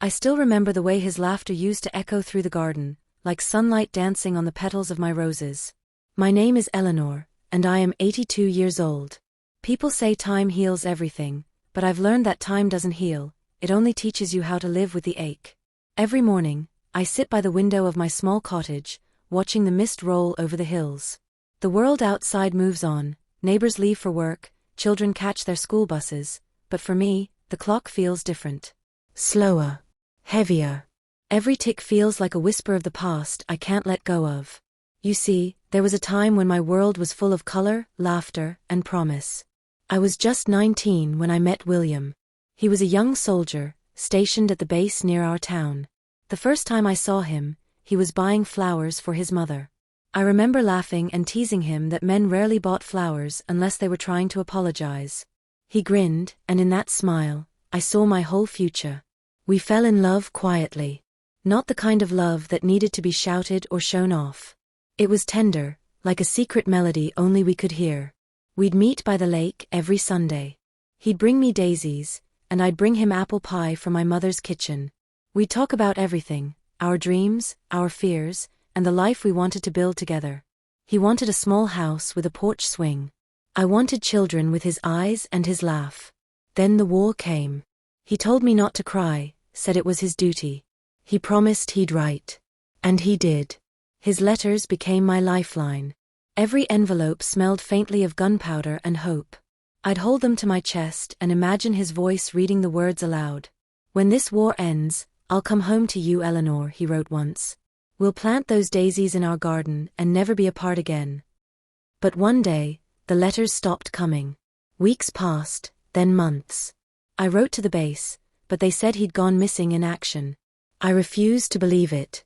I still remember the way his laughter used to echo through the garden, like sunlight dancing on the petals of my roses. My name is Eleanor, and I am 82 years old. People say time heals everything, but I've learned that time doesn't heal, it only teaches you how to live with the ache. Every morning, I sit by the window of my small cottage, watching the mist roll over the hills. The world outside moves on, neighbors leave for work, children catch their school buses, but for me, the clock feels different. Slower. Heavier. Every tick feels like a whisper of the past I can't let go of. You see, there was a time when my world was full of color, laughter, and promise. I was just 19 when I met William. He was a young soldier, stationed at the base near our town. The first time I saw him, he was buying flowers for his mother. I remember laughing and teasing him that men rarely bought flowers unless they were trying to apologize. He grinned, and in that smile, I saw my whole future. We fell in love quietly. Not the kind of love that needed to be shouted or shown off. It was tender, like a secret melody only we could hear. We'd meet by the lake every Sunday. He'd bring me daisies, and I'd bring him apple pie from my mother's kitchen. We'd talk about everything, our dreams, our fears, and the life we wanted to build together. He wanted a small house with a porch swing. I wanted children with his eyes and his laugh. Then the war came. He told me not to cry, said it was his duty. He promised he'd write. And he did. His letters became my lifeline. Every envelope smelled faintly of gunpowder and hope. I'd hold them to my chest and imagine his voice reading the words aloud. When this war ends, I'll come home to you, Eleanor, he wrote once. We'll plant those daisies in our garden and never be apart again. But one day, the letters stopped coming. Weeks passed, then months. I wrote to the base, but they said he'd gone missing in action. I refused to believe it.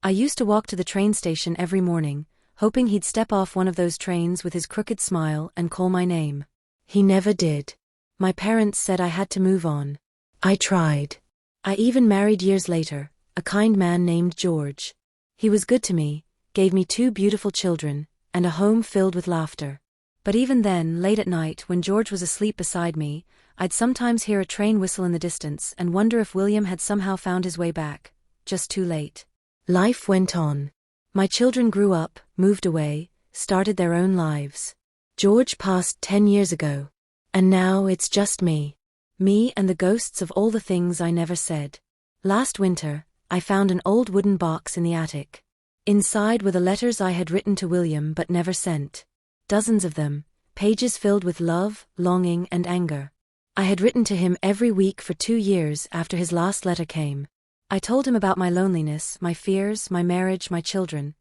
I used to walk to the train station every morning, hoping he'd step off one of those trains with his crooked smile and call my name. He never did. My parents said I had to move on. I tried. I even married years later, a kind man named George. He was good to me, gave me 2 beautiful children, and a home filled with laughter. But even then, late at night, when George was asleep beside me, I'd sometimes hear a train whistle in the distance and wonder if William had somehow found his way back, just too late. Life went on. My children grew up, moved away, started their own lives. George passed 10 years ago. And now it's just me. Me and the ghosts of all the things I never said. Last winter, I found an old wooden box in the attic. Inside were the letters I had written to William but never sent. Dozens of them, pages filled with love, longing, and anger. I had written to him every week for 2 years after his last letter came. I told him about my loneliness, my fears, my marriage, my children,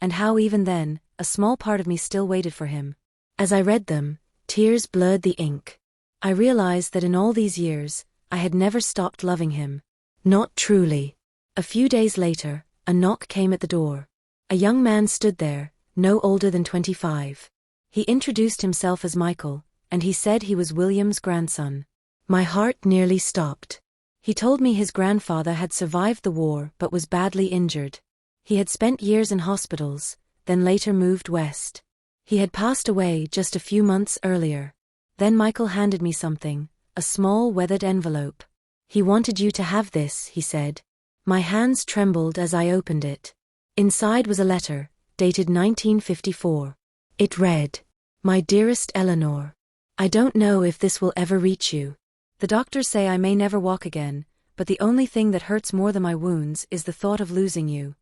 and how even then, a small part of me still waited for him. As I read them, tears blurred the ink. I realized that in all these years, I had never stopped loving him. Not truly. A few days later, a knock came at the door. A young man stood there, no older than 25. He introduced himself as Michael, and he said he was William's grandson. My heart nearly stopped. He told me his grandfather had survived the war but was badly injured. He had spent years in hospitals, then later moved west. He had passed away just a few months earlier. Then Michael handed me something, a small weathered envelope. He wanted you to have this, he said. My hands trembled as I opened it. Inside was a letter, dated 1954. It read, "My dearest Eleanor, I don't know if this will ever reach you. The doctors say I may never walk again, but the only thing that hurts more than my wounds is the thought of losing you.